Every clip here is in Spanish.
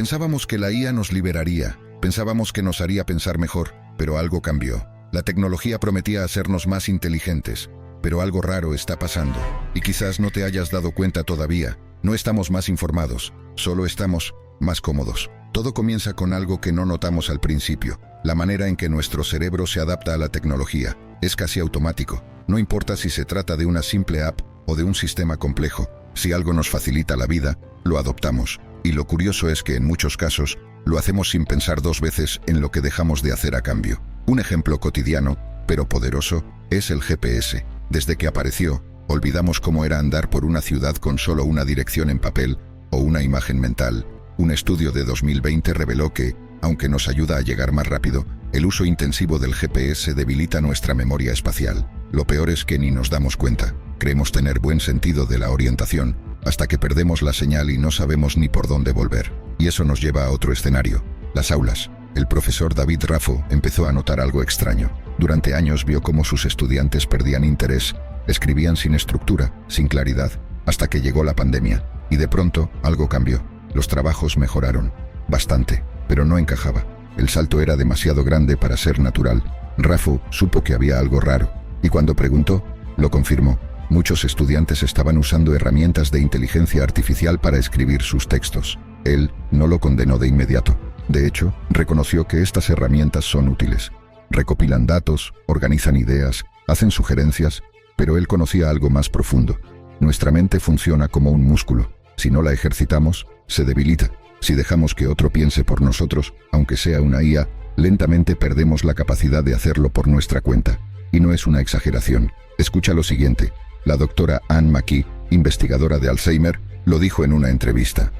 Pensábamos que la IA nos liberaría, pensábamos que nos haría pensar mejor, pero algo cambió. La tecnología prometía hacernos más inteligentes, pero algo raro está pasando. Y quizás no te hayas dado cuenta todavía. No estamos más informados, solo estamos más cómodos. Todo comienza con algo que no notamos al principio. La manera en que nuestro cerebro se adapta a la tecnología es casi automático. No importa si se trata de una simple app o de un sistema complejo. Si algo nos facilita la vida, lo adoptamos. Y lo curioso es que en muchos casos lo hacemos sin pensar dos veces en lo que dejamos de hacer a cambio. Un ejemplo cotidiano, pero poderoso, es el GPS. Desde que apareció, olvidamos cómo era andar por una ciudad con solo una dirección en papel o una imagen mental. Un estudio de 2020 reveló que, aunque nos ayuda a llegar más rápido, el uso intensivo del GPS debilita nuestra memoria espacial. Lo peor es que ni nos damos cuenta. Creemos tener buen sentido de la orientación, hasta que perdemos la señal y no sabemos ni por dónde volver. Y eso nos lleva a otro escenario, las aulas. El profesor David Raffo empezó a notar algo extraño. Durante años vio cómo sus estudiantes perdían interés, escribían sin estructura, sin claridad, hasta que llegó la pandemia. Y de pronto, algo cambió. Los trabajos mejoraron. Bastante, pero no encajaba. El salto era demasiado grande para ser natural. Raffo supo que había algo raro, y cuando preguntó, lo confirmó. Muchos estudiantes estaban usando herramientas de inteligencia artificial para escribir sus textos. Él no lo condenó de inmediato. De hecho, reconoció que estas herramientas son útiles. Recopilan datos, organizan ideas, hacen sugerencias, pero él conocía algo más profundo. Nuestra mente funciona como un músculo. Si no la ejercitamos, se debilita. Si dejamos que otro piense por nosotros, aunque sea una IA, lentamente perdemos la capacidad de hacerlo por nuestra cuenta. Y no es una exageración. Escucha lo siguiente. La doctora Anne McKee, investigadora de Alzheimer, lo dijo en una entrevista.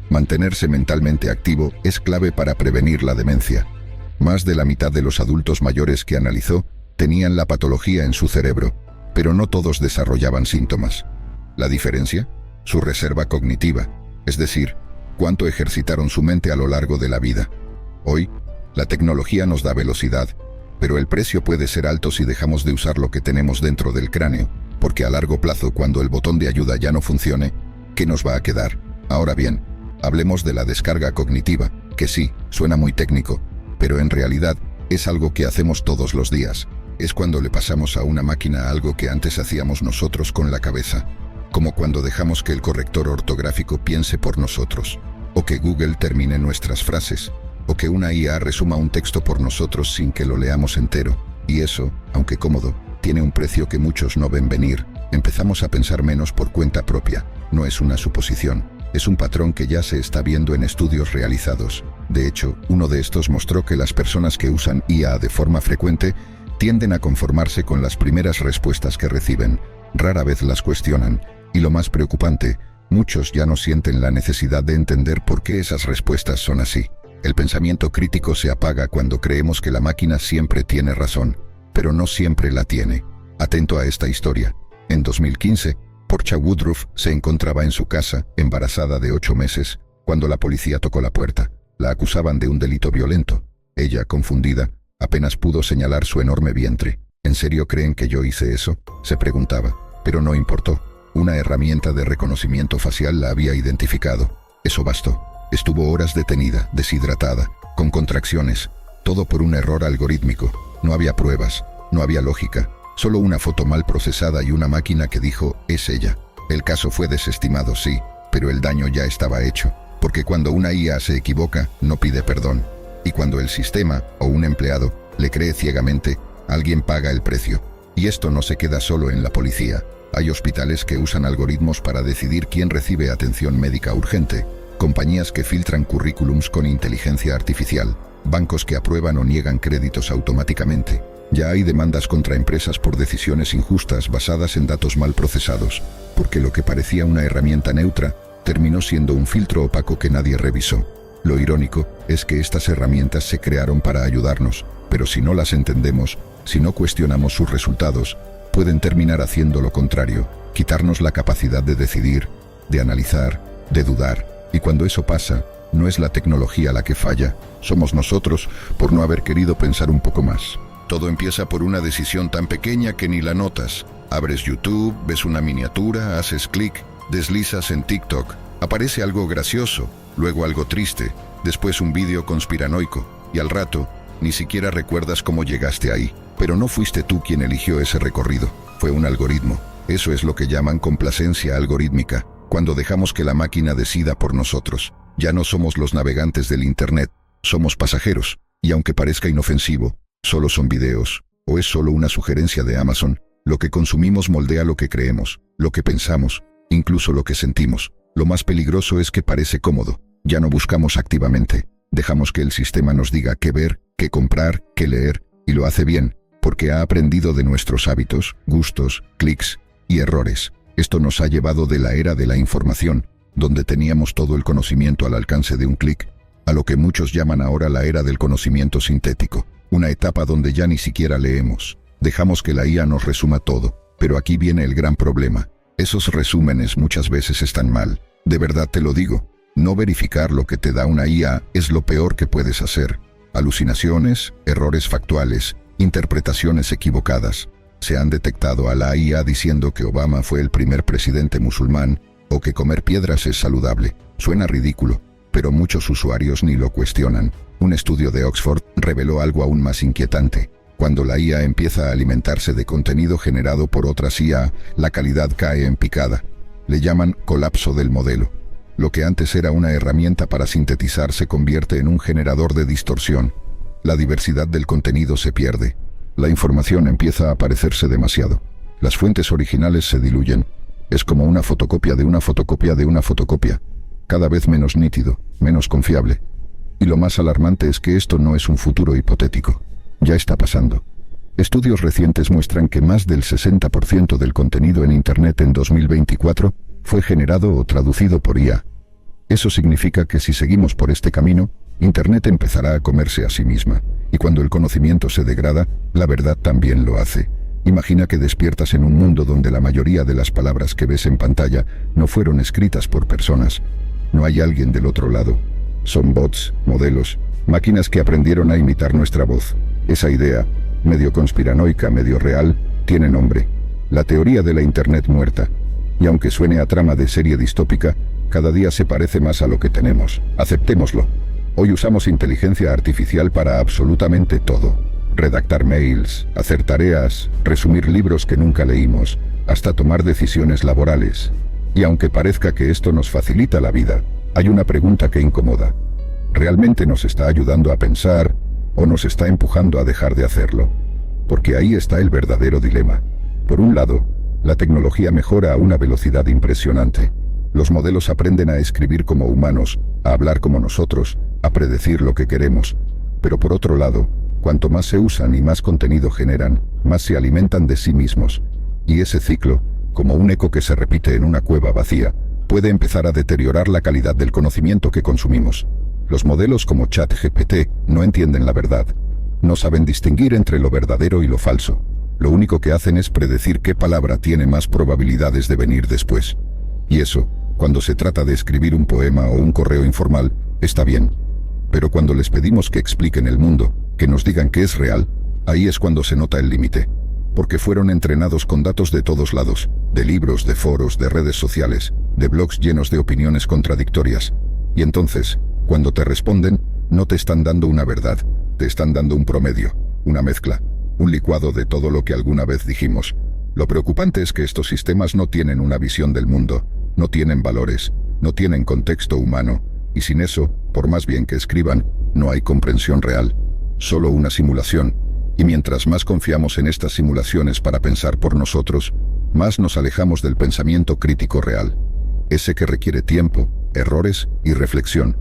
Mantenerse mentalmente activo es clave para prevenir la demencia. Más de la mitad de los adultos mayores que analizó tenían la patología en su cerebro, pero no todos desarrollaban síntomas. ¿La diferencia? Su reserva cognitiva, es decir, cuánto ejercitaron su mente a lo largo de la vida. Hoy, la tecnología nos da velocidad, pero el precio puede ser alto si dejamos de usar lo que tenemos dentro del cráneo, porque a largo plazo, cuando el botón de ayuda ya no funcione, ¿qué nos va a quedar? Ahora bien, hablemos de la descarga cognitiva, que sí, suena muy técnico, pero en realidad es algo que hacemos todos los días. Es cuando le pasamos a una máquina algo que antes hacíamos nosotros con la cabeza, como cuando dejamos que el corrector ortográfico piense por nosotros, o que Google termine nuestras frases, o que una IA resuma un texto por nosotros sin que lo leamos entero. Y eso, aunque cómodo, tiene un precio que muchos no ven venir. Empezamos a pensar menos por cuenta propia. No es una suposición. Es un patrón que ya se está viendo en estudios realizados. De hecho, uno de estos mostró que las personas que usan IA de forma frecuente tienden a conformarse con las primeras respuestas que reciben. Rara vez las cuestionan. Y lo más preocupante, muchos ya no sienten la necesidad de entender por qué esas respuestas son así. El pensamiento crítico se apaga cuando creemos que la máquina siempre tiene razón, pero no siempre la tiene. Atento a esta historia. En 2015, Portia Woodruff se encontraba en su casa, embarazada de 8 meses, cuando la policía tocó la puerta. La acusaban de un delito violento. Ella, confundida, apenas pudo señalar su enorme vientre. ¿En serio creen que yo hice eso?, se preguntaba. Pero no importó. Una herramienta de reconocimiento facial la había identificado. Eso bastó. Estuvo horas detenida, deshidratada, con contracciones, todo por un error algorítmico. No había pruebas, no había lógica, solo una foto mal procesada y una máquina que dijo, es ella. El caso fue desestimado, sí, pero el daño ya estaba hecho, porque cuando una IA se equivoca, no pide perdón. Y cuando el sistema, o un empleado, le cree ciegamente, alguien paga el precio. Y esto no se queda solo en la policía. Hay hospitales que usan algoritmos para decidir quién recibe atención médica urgente, compañías que filtran currículums con inteligencia artificial, bancos que aprueban o niegan créditos automáticamente. Ya hay demandas contra empresas por decisiones injustas basadas en datos mal procesados, porque lo que parecía una herramienta neutra terminó siendo un filtro opaco que nadie revisó. Lo irónico es que estas herramientas se crearon para ayudarnos, pero si no las entendemos, si no cuestionamos sus resultados, pueden terminar haciendo lo contrario, quitarnos la capacidad de decidir, de analizar, de dudar. Y cuando eso pasa, no es la tecnología la que falla, somos nosotros por no haber querido pensar un poco más. Todo empieza por una decisión tan pequeña que ni la notas. Abres YouTube, ves una miniatura, haces clic, deslizas en TikTok, aparece algo gracioso, luego algo triste, después un vídeo conspiranoico, y al rato, ni siquiera recuerdas cómo llegaste ahí. Pero no fuiste tú quien eligió ese recorrido, fue un algoritmo. Eso es lo que llaman complacencia algorítmica, cuando dejamos que la máquina decida por nosotros. Ya no somos los navegantes del Internet, somos pasajeros, y aunque parezca inofensivo, solo son videos, o es solo una sugerencia de Amazon. Lo que consumimos moldea lo que creemos, lo que pensamos, incluso lo que sentimos. Lo más peligroso es que parece cómodo. Ya no buscamos activamente. Dejamos que el sistema nos diga qué ver, qué comprar, qué leer, y lo hace bien, porque ha aprendido de nuestros hábitos, gustos, clics y errores. Esto nos ha llevado de la era de la información, donde teníamos todo el conocimiento al alcance de un clic, a lo que muchos llaman ahora la era del conocimiento sintético, una etapa donde ya ni siquiera leemos. Dejamos que la IA nos resuma todo, pero aquí viene el gran problema. Esos resúmenes muchas veces están mal. De verdad te lo digo, no verificar lo que te da una IA es lo peor que puedes hacer. Alucinaciones, errores factuales, interpretaciones equivocadas. Se han detectado a la IA diciendo que Obama fue el primer presidente musulmán o que comer piedras es saludable. Suena ridículo, pero muchos usuarios ni lo cuestionan. Un estudio de Oxford reveló algo aún más inquietante. Cuando la IA empieza a alimentarse de contenido generado por otras IA, la calidad cae en picada. Le llaman colapso del modelo. Lo que antes era una herramienta para sintetizar se convierte en un generador de distorsión. La diversidad del contenido se pierde. La información empieza a parecerse demasiado. Las fuentes originales se diluyen. Es como una fotocopia de una fotocopia de una fotocopia. Cada vez menos nítido, menos confiable. Y lo más alarmante es que esto no es un futuro hipotético. Ya está pasando. Estudios recientes muestran que más del 60% del contenido en Internet en 2024 fue generado o traducido por IA. Eso significa que si seguimos por este camino, Internet empezará a comerse a sí misma. Y cuando el conocimiento se degrada, la verdad también lo hace. Imagina que despiertas en un mundo donde la mayoría de las palabras que ves en pantalla no fueron escritas por personas. No hay alguien del otro lado. Son bots, modelos, máquinas que aprendieron a imitar nuestra voz. Esa idea, medio conspiranoica, medio real, tiene nombre: la teoría de la Internet muerta. Y aunque suene a trama de serie distópica, cada día se parece más a lo que tenemos. Aceptémoslo. Hoy usamos inteligencia artificial para absolutamente todo. Redactar mails, hacer tareas, resumir libros que nunca leímos, hasta tomar decisiones laborales. Y aunque parezca que esto nos facilita la vida, hay una pregunta que incomoda. ¿Realmente nos está ayudando a pensar o nos está empujando a dejar de hacerlo? Porque ahí está el verdadero dilema. Por un lado, la tecnología mejora a una velocidad impresionante. Los modelos aprenden a escribir como humanos, a hablar como nosotros, a predecir lo que queremos. Pero por otro lado, cuanto más se usan y más contenido generan, más se alimentan de sí mismos. Y ese ciclo, como un eco que se repite en una cueva vacía, puede empezar a deteriorar la calidad del conocimiento que consumimos. Los modelos como ChatGPT no entienden la verdad. No saben distinguir entre lo verdadero y lo falso. Lo único que hacen es predecir qué palabra tiene más probabilidades de venir después. Y eso, cuando se trata de escribir un poema o un correo informal, está bien. Pero cuando les pedimos que expliquen el mundo, que nos digan que es real, ahí es cuando se nota el límite. Porque fueron entrenados con datos de todos lados, de libros, de foros, de redes sociales, de blogs llenos de opiniones contradictorias. Y entonces, cuando te responden, no te están dando una verdad, te están dando un promedio, una mezcla, un licuado de todo lo que alguna vez dijimos. Lo preocupante es que estos sistemas no tienen una visión del mundo, no tienen valores, no tienen contexto humano, y sin eso, por más bien que escriban, no hay comprensión real, solo una simulación. Y mientras más confiamos en estas simulaciones para pensar por nosotros, más nos alejamos del pensamiento crítico real, ese que requiere tiempo, errores y reflexión.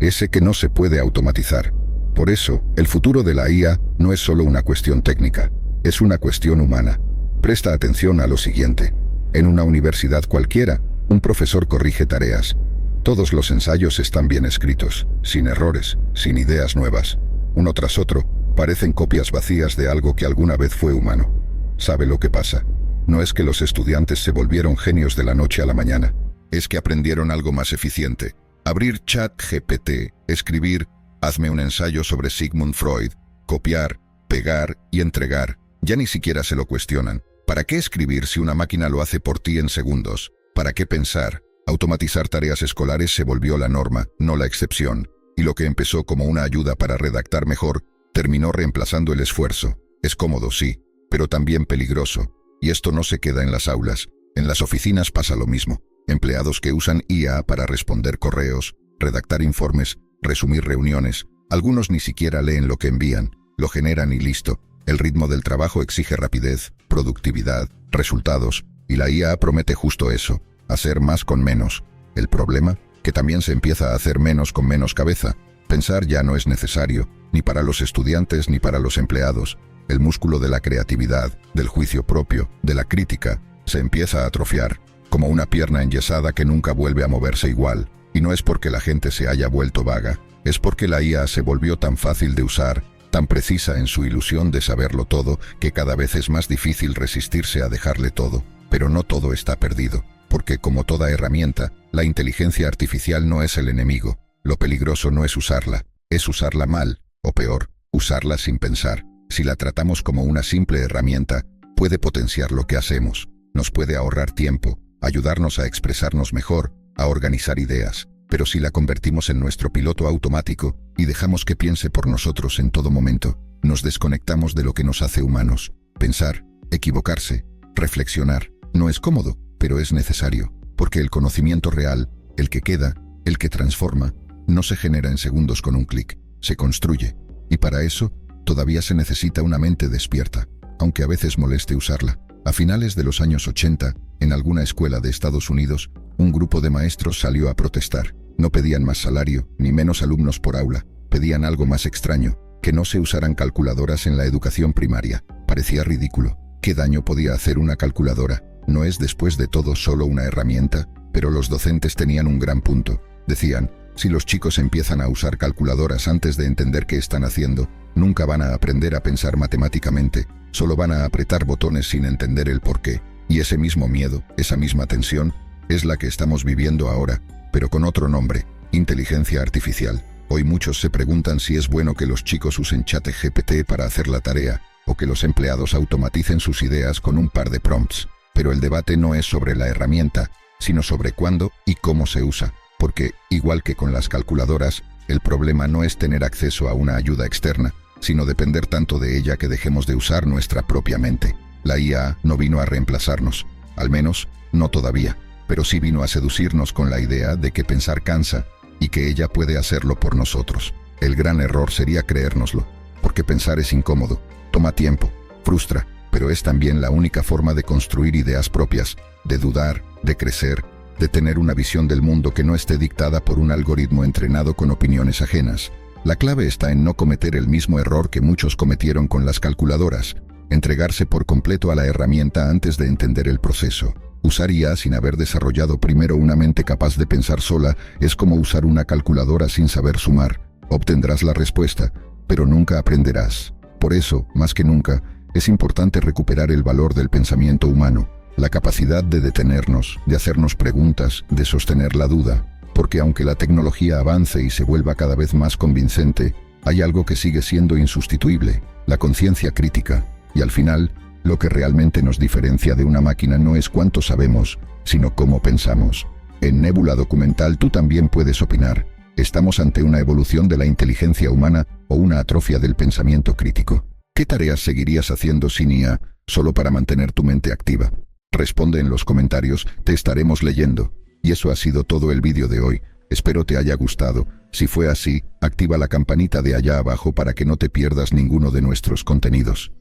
Ese que no se puede automatizar. Por eso, el futuro de la IA no es solo una cuestión técnica, es una cuestión humana. Presta atención a lo siguiente. En una universidad cualquiera, un profesor corrige tareas. Todos los ensayos están bien escritos, sin errores, sin ideas nuevas. Uno tras otro, parecen copias vacías de algo que alguna vez fue humano. ¿Sabe lo que pasa? No es que los estudiantes se volvieron genios de la noche a la mañana. Es que aprendieron algo más eficiente. Abrir ChatGPT, escribir, hazme un ensayo sobre Sigmund Freud, copiar, pegar y entregar. Ya ni siquiera se lo cuestionan. ¿Para qué escribir si una máquina lo hace por ti en segundos? ¿Para qué pensar? Automatizar tareas escolares se volvió la norma, no la excepción. y lo que empezó como una ayuda para redactar mejor, terminó reemplazando el esfuerzo. Es cómodo, sí, pero también peligroso. Y esto no se queda en las aulas. En las oficinas pasa lo mismo. Empleados que usan IA para responder correos, redactar informes, resumir reuniones. Algunos ni siquiera leen lo que envían, lo generan y listo. El ritmo del trabajo exige rapidez, productividad, resultados, y la IA promete justo eso, hacer más con menos. El problema, que también se empieza a hacer menos con menos cabeza. Pensar ya no es necesario, ni para los estudiantes ni para los empleados. El músculo de la creatividad, del juicio propio, de la crítica, se empieza a atrofiar, como una pierna enyesada que nunca vuelve a moverse igual. Y no es porque la gente se haya vuelto vaga, es porque la IA se volvió tan fácil de usar, tan precisa en su ilusión de saberlo todo, que cada vez es más difícil resistirse a dejarle todo. Pero no todo está perdido, porque como toda herramienta, la inteligencia artificial no es el enemigo. Lo peligroso no es usarla, es usarla mal, o peor, usarla sin pensar. Si la tratamos como una simple herramienta, puede potenciar lo que hacemos, nos puede ahorrar tiempo, ayudarnos a expresarnos mejor, a organizar ideas. Pero si la convertimos en nuestro piloto automático y dejamos que piense por nosotros en todo momento, nos desconectamos de lo que nos hace humanos. Pensar, equivocarse, reflexionar, no es cómodo, pero es necesario, porque el conocimiento real, el que queda, el que transforma, no se genera en segundos con un clic, se construye. Y para eso, todavía se necesita una mente despierta, aunque a veces moleste usarla. A finales de los años 80, en alguna escuela de Estados Unidos, un grupo de maestros salió a protestar. No pedían más salario, ni menos alumnos por aula. Pedían algo más extraño, que no se usaran calculadoras en la educación primaria. Parecía ridículo. ¿Qué daño podía hacer una calculadora? No es después de todo solo una herramienta, pero los docentes tenían un gran punto. Decían, si los chicos empiezan a usar calculadoras antes de entender qué están haciendo, nunca van a aprender a pensar matemáticamente, solo van a apretar botones sin entender el porqué. Y ese mismo miedo, esa misma tensión, es la que estamos viviendo ahora, pero con otro nombre, inteligencia artificial. Hoy muchos se preguntan si es bueno que los chicos usen ChatGPT para hacer la tarea, o que los empleados automaticen sus ideas con un par de prompts. Pero el debate no es sobre la herramienta, sino sobre cuándo y cómo se usa. Porque, igual que con las calculadoras, el problema no es tener acceso a una ayuda externa, sino depender tanto de ella que dejemos de usar nuestra propia mente. La IA no vino a reemplazarnos, al menos, no todavía, pero sí vino a seducirnos con la idea de que pensar cansa y que ella puede hacerlo por nosotros. El gran error sería creérnoslo, porque pensar es incómodo, toma tiempo, frustra, pero es también la única forma de construir ideas propias, de dudar, de crecer, de tener una visión del mundo que no esté dictada por un algoritmo entrenado con opiniones ajenas. La clave está en no cometer el mismo error que muchos cometieron con las calculadoras, entregarse por completo a la herramienta antes de entender el proceso. Usar IA sin haber desarrollado primero una mente capaz de pensar sola es como usar una calculadora sin saber sumar. Obtendrás la respuesta, pero nunca aprenderás. Por eso, más que nunca, es importante recuperar el valor del pensamiento humano, la capacidad de detenernos, de hacernos preguntas, de sostener la duda. Porque aunque la tecnología avance y se vuelva cada vez más convincente, hay algo que sigue siendo insustituible, la conciencia crítica. Y al final, lo que realmente nos diferencia de una máquina no es cuánto sabemos, sino cómo pensamos. En Nébula Documental tú también puedes opinar. ¿Estamos ante una evolución de la inteligencia humana o una atrofia del pensamiento crítico? ¿Qué tareas seguirías haciendo sin IA, solo para mantener tu mente activa? Responde en los comentarios, te estaremos leyendo. Y eso ha sido todo el vídeo de hoy. Espero te haya gustado. Si fue así, activa la campanita de allá abajo para que no te pierdas ninguno de nuestros contenidos.